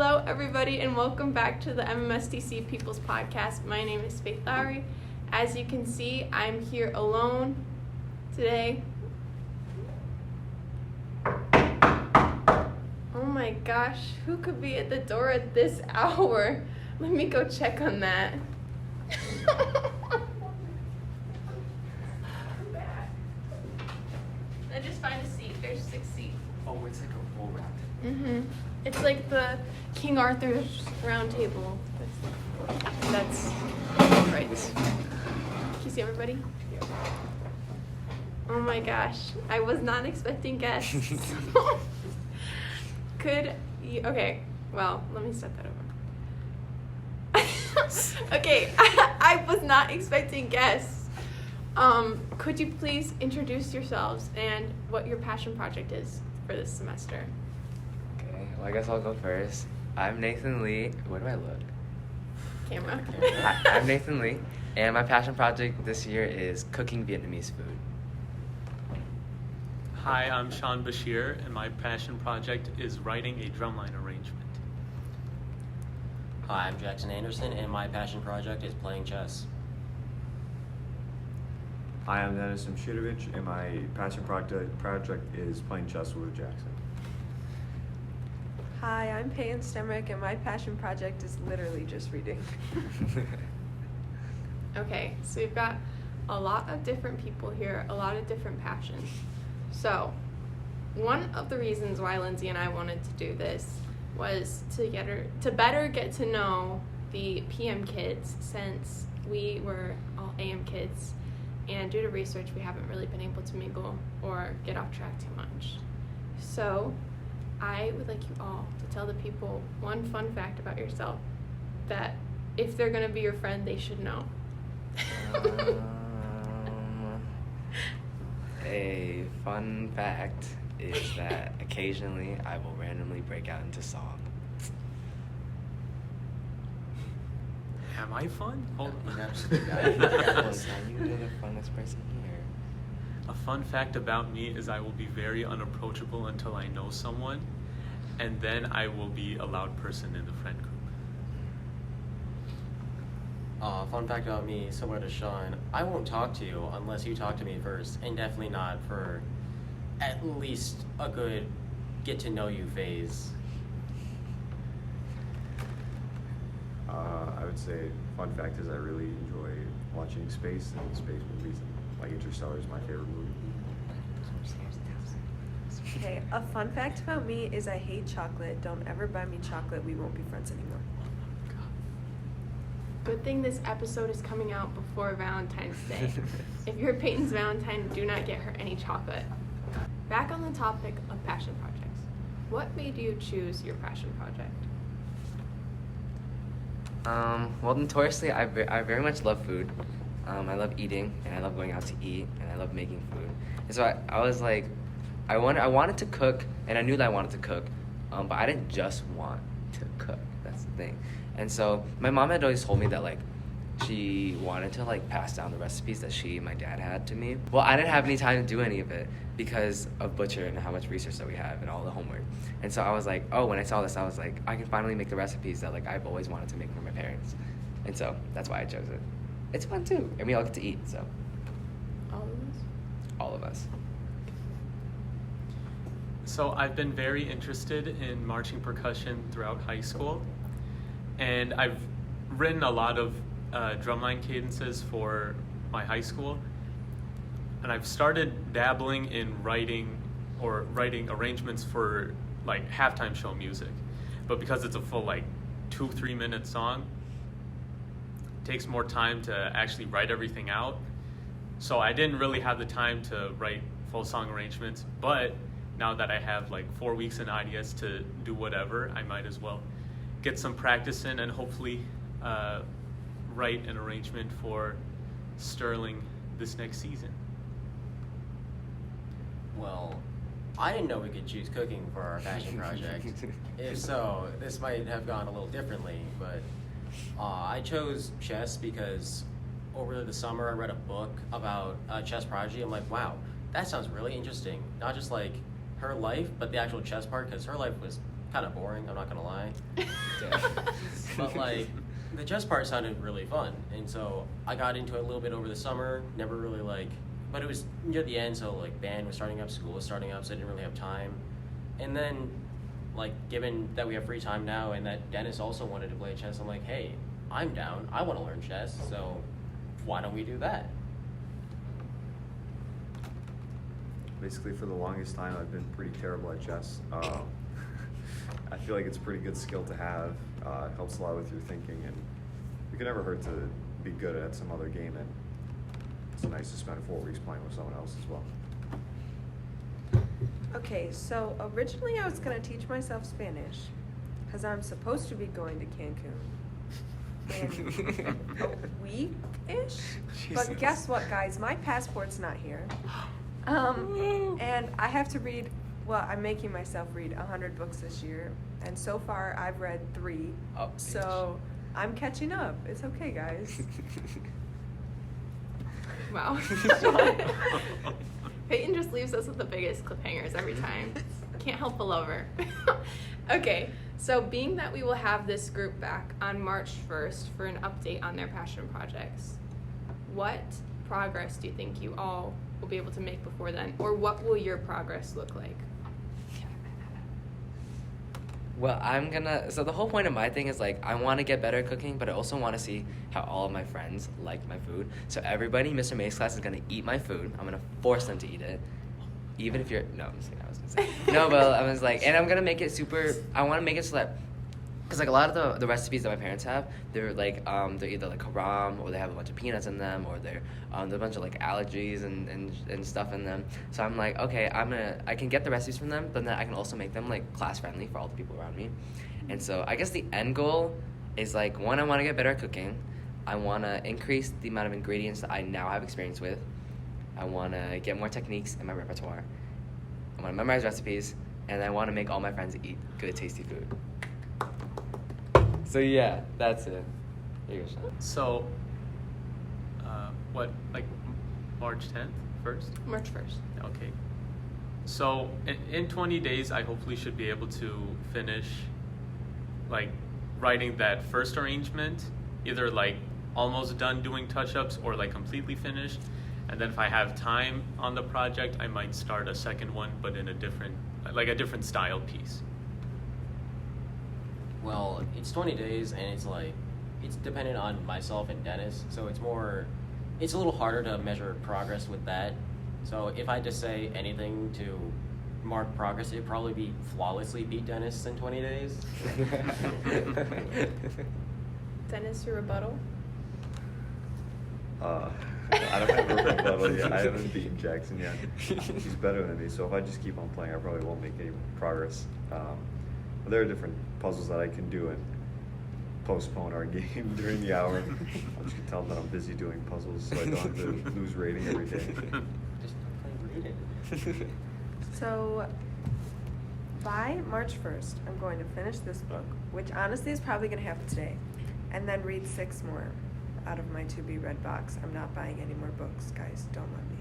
Hello, everybody, and welcome back to the MMSTC People's Podcast. My name is Faith Lowry. As you can see, I'm here alone today. Oh my gosh, who could be at the door at this hour? Let me go check on that. I just find a seat. There's 6 seats. Oh, it's like a full round. Mm-hmm. It's like the King Arthur's round table. That's right. Can you see everybody? Yeah. Oh my gosh. I was not expecting guests. Okay, well, let me start that over. Okay, I was not expecting guests. Could you please introduce yourselves and what your passion project is for this semester? Okay, well, I guess I'll go first. I'm Nathan Lee. Where do I look? Camera. Hi, I'm Nathan Lee, and my passion project this year is cooking Vietnamese food. Hi, I'm Sean Bashir, and my passion project is writing a drumline arrangement. Hi, I'm Jaxon Anderson, and my passion project is playing chess. Hi, I'm Denis, and my passion project is playing chess with Jaxon. Hi, I'm Payton, and my passion project is literally just reading. Okay, so we've got a lot of different people here, a lot of different passions. So, one of the reasons why Lindsay and I wanted to do this was to better get to know the PM kids, since we were all AM kids, and due to research, we haven't really been able to mingle or get off track too much. So, I would like you all to tell the people one fun fact about yourself that if they're going to be your friend, they should know. A fun fact is that occasionally I will randomly break out into song. Am I fun? Hold on. You're the funnest person here. A fun fact about me is I will be very unapproachable until I know someone, and then I will be a loud person in the friend group. Fun fact about me, similar to Sean, I won't talk to you unless you talk to me first, and definitely not for at least a good get-to-know-you phase. I would say, fun fact is I really enjoy watching space and space movies. Like Interstellar is my favorite movie. Okay, a fun fact about me is I hate chocolate. Don't ever buy me chocolate. We won't be friends anymore. Good thing this episode is coming out before Valentine's Day. If you're Peyton's Valentine, do not get her any chocolate. Back on the topic of passion projects, what made you choose your passion project? Well, notoriously, I very much love food. I love eating, and I love going out to eat, and I love making food. And so I was like, I wanted to cook, and I knew that I wanted to cook, but I didn't just want to cook. That's the thing. And so my mom had always told me that, like, she wanted to, like, pass down the recipes that she and my dad had to me. Well, I didn't have any time to do any of it because of Butcher and how much research that we have and all the homework. And so I was like, oh, when I saw this, I was like, I can finally make the recipes that, like, I've always wanted to make for my parents. And so that's why I chose it. It's fun, too. And we all get to eat, so. All of us? All of us. So I've been very interested in marching percussion throughout high school, and I've written a lot of drumline cadences for my high school, and I've started dabbling in writing arrangements for like halftime show music, but because it's a full like 2-3 minute song, it takes more time to actually write everything out, so I didn't really have the time to write full song arrangements. But now that I have like 4 weeks in IDS to do whatever, I might as well get some practice in and hopefully write an arrangement for Sterling this next season. Well, I didn't know we could choose cooking for our passion project. If so, this might have gone a little differently, but I chose chess because over the summer I read a book about chess prodigy. I'm like, wow, that sounds really interesting. Not just like her life, but the actual chess part, because her life was kind of boring. I'm not gonna lie. But like, the chess part sounded really fun, and so I got into it a little bit over the summer. Never really but it was near the end, so like band was starting up, school was starting up, so I didn't really have time. And then, like, given that we have free time now, and that Dennis also wanted to play chess, I'm like, hey, I'm down. I want to learn chess, so why don't we do that? Basically, for the longest time, I've been pretty terrible at chess. I feel like it's a pretty good skill to have. It helps a lot with your thinking, and it can never hurt to be good at some other game, and it's nice to spend 4 weeks playing with someone else as well. Okay, so originally I was going to teach myself Spanish because I'm supposed to be going to Cancun in a week-ish. But Jesus. guess what, guys? My passport's not here. And I have to read, well, I'm making myself read 100 books this year. And so far, I've read 3. Oh, So I'm catching up. It's okay, guys. Wow. Peyton just leaves us with the biggest cliffhangers every time. Can't help but love her. Okay, so being that we will have this group back on March 1st for an update on their passion projects, what progress do you think you all will be able to make before then? Or what will your progress look like? Well, so the whole point of my thing is, like, I want to get better at cooking, but I also want to see how all of my friends like my food. So everybody in Mr. May's class is going to eat my food. I'm going to force them to eat it. Even if you're, no, I'm just kidding, I was going to say. No, but I was like, and I'm going to make it I want to make it so that, because like a lot of the recipes that my parents have, they're like, they're either like haram, or they have a bunch of peanuts in them, or there's a bunch of like allergies and stuff in them. So I'm like, okay, I can get the recipes from them, but then I can also make them like class friendly for all the people around me. And so I guess the end goal is like, one, I want to get better at cooking. I want to increase the amount of ingredients that I now have experience with. I want to get more techniques in my repertoire. I want to memorize recipes, and I want to make all my friends eat good, tasty food. So yeah, that's it. There you go, Sean. So, like March 10th, 1st? March 1st. Okay. So, in 20 days, I hopefully should be able to finish, like, writing that first arrangement, either, like, almost done doing touch-ups or, like, completely finished. And then if I have time on the project, I might start a second one, but in a different style piece. Well, it's 20 days, and it's dependent on myself and Dennis, so it's a little harder to measure progress with that. So if I just say anything to mark progress, it'd probably be flawlessly beat Dennis in 20 days. Dennis, your rebuttal? I don't have a rebuttal yet. I haven't beaten Jaxon yet. He's better than me, so if I just keep on playing, I probably won't make any progress. But there are different puzzles that I can do and postpone our game during the hour. I'll just tell them that I'm busy doing puzzles so I don't have to lose rating every day. Just don't play rated. So by March 1st, I'm going to finish this book, which honestly is probably going to happen today, and then read 6 more out of my to-be-read box. I'm not buying any more books, guys. Don't let me.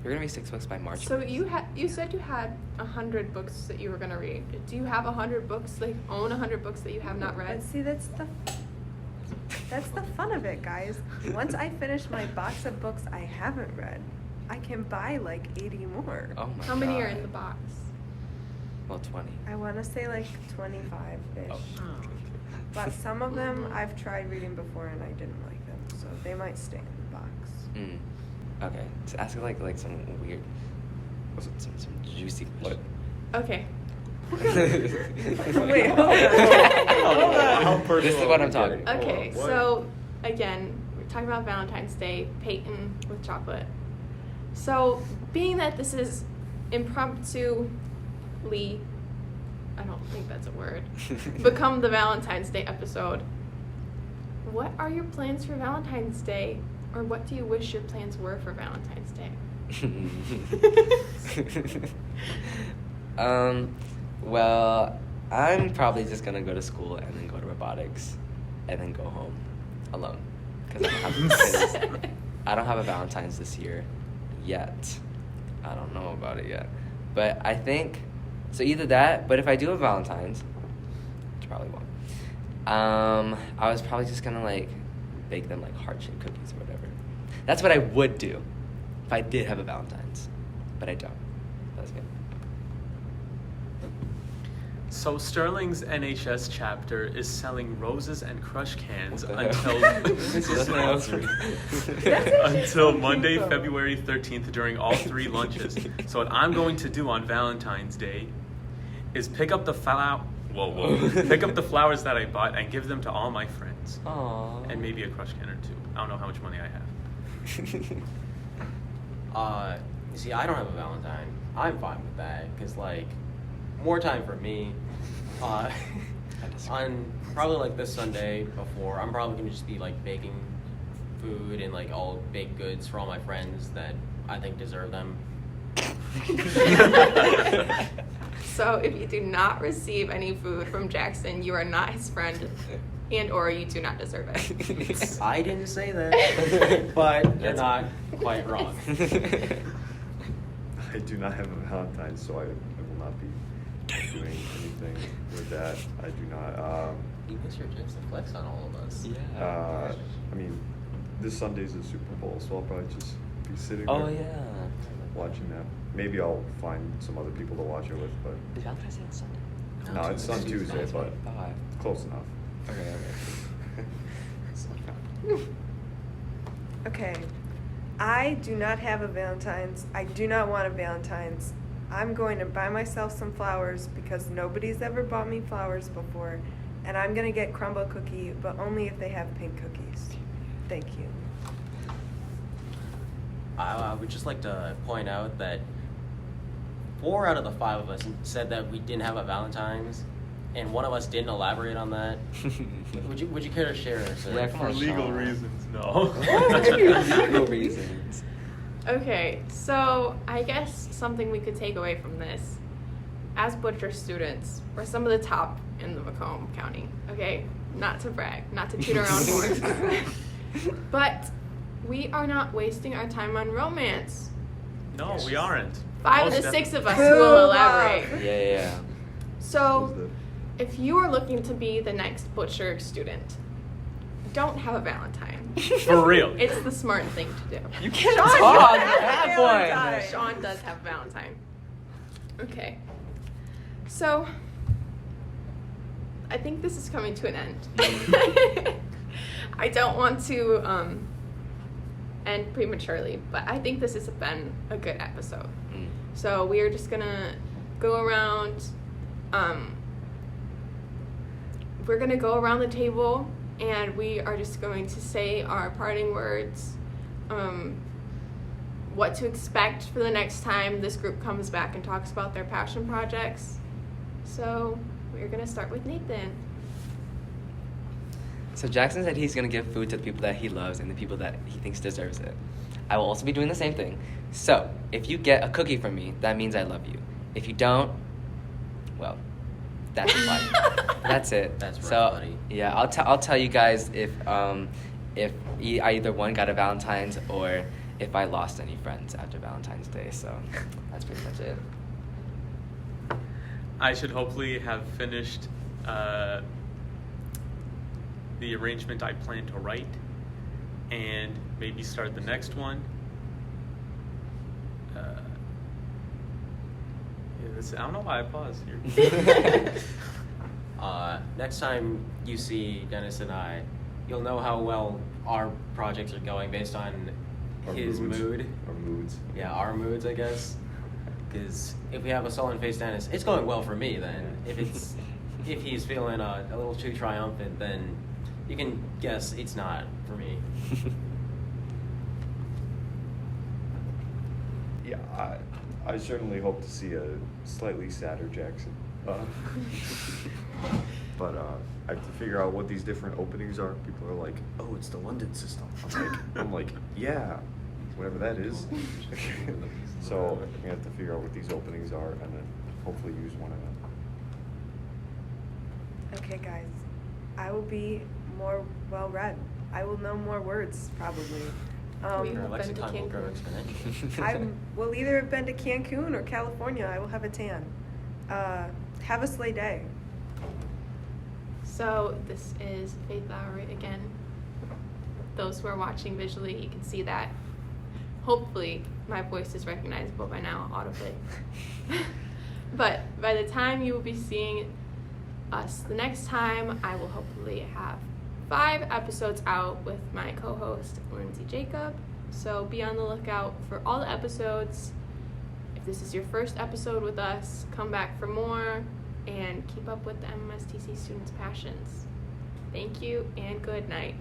You're gonna read 6 books by March. So you said you had 100 books that you were gonna read. Do you have 100 books? Like, own 100 books that you have not read? But see, that's the fun of it, guys. Once I finish my box of books I haven't read, I can buy like 80 more. Oh my How many are God. in the box? Well, 20. I want to say like 25-ish. Oh. But some of them I've tried reading before and I didn't like them, so they might stay in the box. Mm. Okay. So ask like some weird, some juicy question. Okay. Wait, hold on. How personal This is what are I'm we talking. getting? Okay, What? so again, we're talking about Valentine's Day, Payton with chocolate. So, being that this is impromptu, I don't think that's a word, become the Valentine's Day episode, what are your plans for Valentine's Day? Or what do you wish your plans were for Valentine's Day? Well, I'm probably just gonna go to school and then go to robotics and then go home alone because I don't have a Valentine's this year yet. I don't know about it yet, but I think So either that, but if I do have Valentine's, which probably won't, I was probably just gonna like bake them like heart-shaped cookies or whatever. That's what I would do if I did have a Valentine's, but I don't. That's good. So Sterling's NHS chapter is selling roses and crush cans What the hell? until Monday, February 13th during all 3 lunches. So what I'm going to do on Valentine's Day is pick up the pick up the flowers that I bought and give them to all my friends. Aww. And maybe a crush can or 2. I don't know how much money I have. You see, I don't have a Valentine. I'm fine with that, because, like, more time for me. On probably, like, this Sunday before, I'm probably going to just be, like, baking food and, like, all baked goods for all my friends that I think deserve them. So if you do not receive any food from Jaxon, you are not his friend, and or you do not deserve it. I didn't say that, but you're not quite wrong. I do not have a Valentine's, so I will not be doing anything with that. I do not. You miss your chance to flex on all of us. Yeah. I mean, this Sunday's the Super Bowl, so I'll probably just be sitting Oh there yeah. watching that. Maybe I'll find some other people to watch it with, but Is Valentine's Day on Sunday? no, it's on Tuesday, but Oh, close enough. okay. Okay. I do not have a Valentine's. I do not want a Valentine's. I'm going to buy myself some flowers because nobody's ever bought me flowers before. And I'm going to get crumble cookie, but only if they have pink cookies. Thank you. I would just like to point out that 4 out of the 5 of us said that we didn't have a Valentine's, and one of us didn't elaborate on that. Would you care to share, sir? Yeah, come For on, legal Sean. reasons, no. Legal reasons. Okay, so I guess something we could take away from this, as Butcher students, we're some of the top in the Macomb County, okay? Not to brag, not to toot our own horn. But we are not wasting our time on romance. No, we aren't. 5 of Most the 6 of us Boo, will Bob. elaborate. Yeah. So, Who's if you are looking to be the next Butcher student, don't have a Valentine. For real. It's the smart thing to do. You can't Sean, talk. you have Have a one. Valentine. Sean does have a Valentine. Okay. So, I think this is coming to an end. I don't want to end prematurely, but I think this has been a good episode. Mm. So we are just gonna go around. We're gonna go around the table, and we are just going to say our parting words. What to expect for the next time this group comes back and talks about their passion projects. So we're gonna start with Nathan. So Jaxon said he's gonna give food to the people that he loves and the people that he thinks deserves it. I will also be doing the same thing. So if you get a cookie from me, that means I love you. If you don't, well, that's fine. That's it. That's rough, so buddy. yeah, I'll tell you guys if I either one got a Valentine's or if I lost any friends after Valentine's Day. So that's pretty much it. I should hopefully have finished the arrangement I plan to write and maybe start the next one. I don't know why I paused here. Next time you see Dennis and I, you'll know how well our projects are going based on Our his moods. mood. Our moods. Yeah, our moods, I guess. Because if we have a sullen faced Dennis, it's going well for me. Then if he's feeling a little too triumphant, then you can guess it's not for me. Yeah, I certainly hope to see a slightly sadder Jaxon. But I have to figure out what these different openings are. People are like, "Oh, it's the London system." I'm like, yeah, whatever that is. So we have to figure out what these openings are, and then hopefully use one of them. Okay, guys. I will be more well-read. I will know more words, probably. We Your have been to lexicon will grow Cancun. exponentially. I will either have been to Cancun or California. I will have a tan. have a sleigh day. So this is Faith Lowry again. Those who are watching visually, you can see that. Hopefully my voice is recognizable by now audibly. But by the time you will be seeing us the next time, I will hopefully have 5 episodes out with my co-host Lindsay Jacob. So be on the lookout for all the episodes. If this is your first episode with us, come back for more and keep up with the MMSTC students' passions. Thank you and good night.